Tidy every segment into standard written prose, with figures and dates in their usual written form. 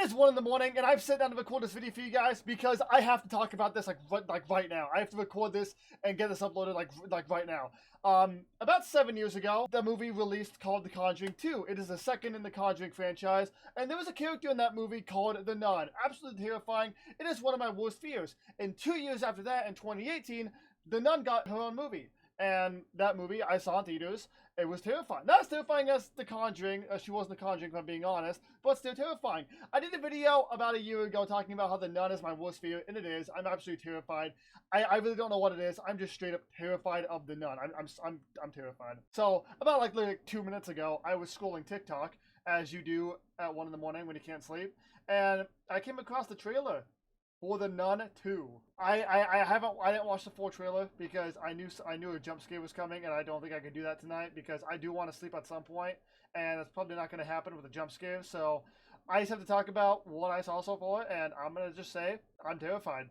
is 1 in the morning, and I've sat down to record this video for you guys because I have to talk about this like right now. I have to record this and get this uploaded like right now. About 7 years ago, the movie released called The Conjuring 2. It is the second in the Conjuring franchise, and there was a character in that movie called the Nun. Absolutely terrifying. It is one of my worst fears. And 2 years after that, in 2018, the Nun got her own movie. And that movie I saw in theaters. It was terrifying. Not as terrifying as The Conjuring. She wasn't The Conjuring, if I'm being honest, but still terrifying. I did a video about a year ago talking about how the Nun is my worst fear, and it is. I'm absolutely terrified. I really don't know what it is. I'm just straight up terrified of the Nun. I'm terrified. So about like 2 minutes ago, I was scrolling TikTok, as you do at 1 in the morning when you can't sleep, and I came across the trailer for The Nun 2. I didn't watch the full trailer because I knew a jump scare was coming, and I don't think I could do that tonight because I do want to sleep at some point, and it's probably not going to happen with a jump scare. So I just have to talk about what I saw so far, and I'm gonna just say I'm terrified.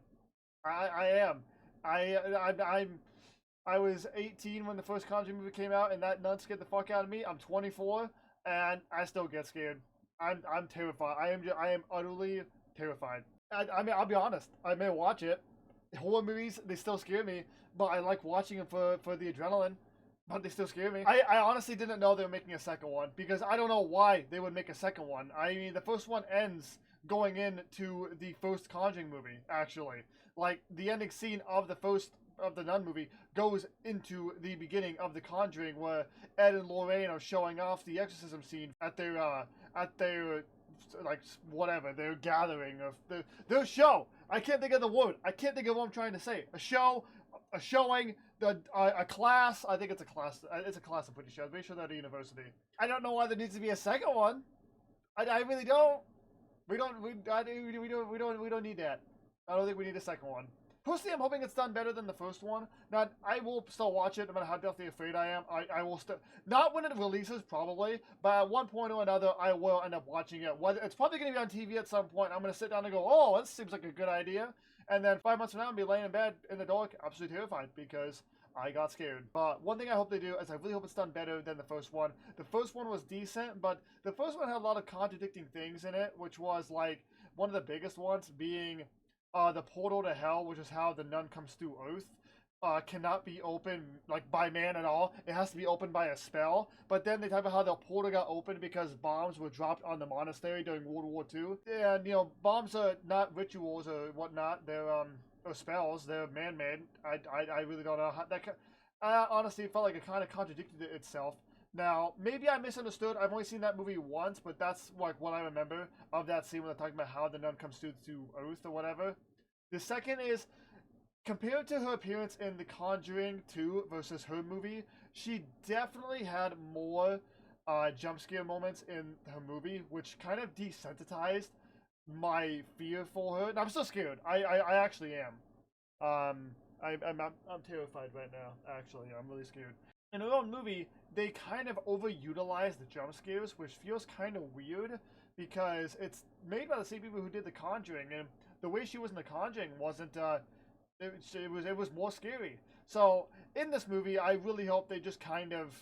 I am. I was 18 when the first Conjuring movie came out, and that Nun scared the fuck out of me. I'm 24, and I still get scared. I'm terrified. I am utterly terrified. I mean, I'll be honest. I may watch it. Horror movies, they still scare me, but I like watching them for the adrenaline. But they still scare me. I honestly didn't know they were making a second one because I don't know why they would make a second one. I mean, the first one ends going into the first Conjuring movie. Actually, like the ending scene of the Nun movie goes into the beginning of The Conjuring, where Ed and Lorraine are showing off the exorcism scene at their like whatever their gathering of their show. I can't think of the word. I can't think of what I'm trying to say. A show, a showing, a class. I think it's a class. It's a class. I'm pretty sure. I'm pretty sure they're at a university. I don't know why there needs to be a second one. I really don't. We don't need that. I don't think we need a second one. Personally, I'm hoping it's done better than the first one. Now, I will still watch it no matter how deathly afraid I am. I will still, not when it releases, probably, but at one point or another, I will end up watching it. It's probably going to be on TV at some point. I'm going to sit down and go, oh, that seems like a good idea. And then 5 months from now, I'll be laying in bed in the dark, absolutely terrified, because I got scared. But one thing I hope they do is I really hope it's done better than the first one. The first one was decent, but the first one had a lot of contradicting things in it, which was like one of the biggest ones being the portal to hell, which is how the Nun comes through Earth, cannot be opened like by man at all. It has to be opened by a spell. But then they talk about how the portal got opened because bombs were dropped on the monastery during World War II. And you know, bombs are not rituals or whatnot. They're or spells. They're man-made. I really don't know how that. I honestly felt like it kind of contradicted itself. Now, maybe I misunderstood. I've only seen that movie once, but that's like what I remember of that scene when they're talking about how the Nun comes to Earth or whatever. The second is, compared to her appearance in The Conjuring 2 versus her movie, she definitely had more jump scare moments in her movie, which kind of desensitized my fear for her. And I'm still scared. I actually am. I'm terrified right now. Actually, I'm really scared. In her own movie, they kind of overutilize the jump scares, which feels kind of weird because it's made by the same people who did The Conjuring, and the way she was in The Conjuring wasn't. It was more scary. So in this movie, I really hope they just kind of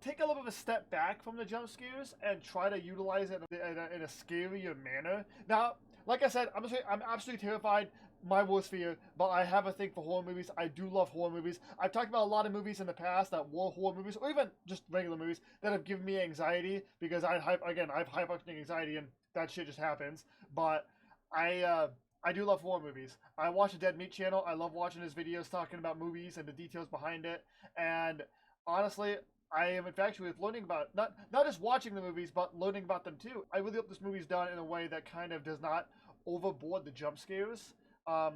take a little bit of a step back from the jump scares and try to utilize it in a scarier manner. Now, like I said, I'm absolutely terrified. My worst fear, but I have a thing for horror movies. I do love horror movies. I've talked about a lot of movies in the past that were horror movies, or even just regular movies that have given me anxiety because I have high functioning anxiety and that shit just happens. But I do love horror movies. I watch the Dead Meat channel. I love watching his videos talking about movies and the details behind it. And honestly, I am infatuated with learning about not just watching the movies, but learning about them too. I really hope this movie's done in a way that kind of does not overboard the jump scares. I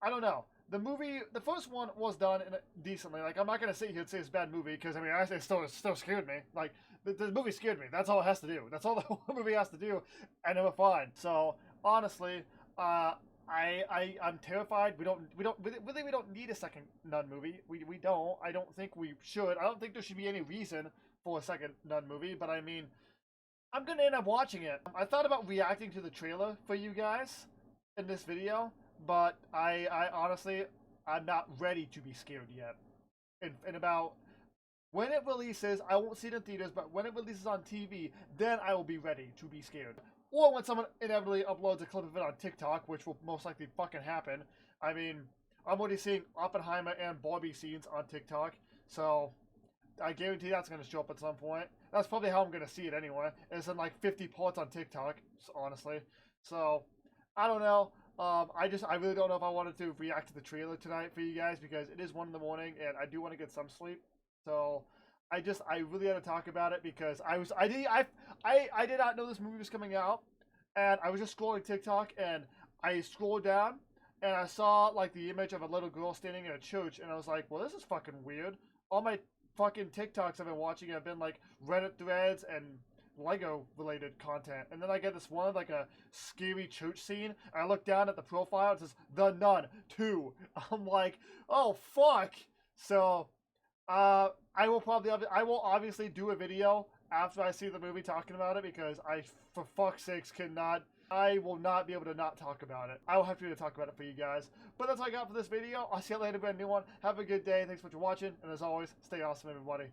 don't know. The first one was done decently. Like, I'm not gonna sit here and say it's a bad movie because I mean, it still scared me. Like, the movie scared me. That's all it has to do. That's all the whole movie has to do, and it was fine. So honestly, I'm terrified. We don't need a second Nun movie. We don't. I don't think we should. I don't think there should be any reason for a second Nun movie. But I mean, I'm gonna end up watching it. I thought about reacting to the trailer for you guys in this video. But I honestly, I'm not ready to be scared yet. In about, when it releases, I won't see it in theaters, but when it releases on TV, then I will be ready to be scared. or when someone inevitably uploads a clip of it on TikTok, which will most likely fucking happen. I mean, I'm already seeing Oppenheimer and Barbie scenes on TikTok, so I guarantee that's going to show up at some point. That's probably how I'm going to see it anyway. It's in like 50 parts on TikTok, honestly. So, I don't know. I really don't know if I wanted to react to the trailer tonight for you guys because it is 1 in the morning and I do want to get some sleep. So, I really had to talk about it because I did not know this movie was coming out, and I was just scrolling TikTok and I scrolled down and I saw like the image of a little girl standing in a church and I was like, well, this is fucking weird. All my fucking TikToks I've been watching have been like Reddit threads and Lego related content, and then I get this one like a scary church scene. And I look down at the profile, it says The Nun 2. I'm like, oh fuck. So I will obviously do a video after I see the movie talking about it because I, for fuck's sakes, I will not be able to not talk about it. I will have to talk about it for you guys. But that's all I got for this video. I'll see you later with a new one. Have a good day. Thanks so much for watching. And as always, stay awesome, everybody.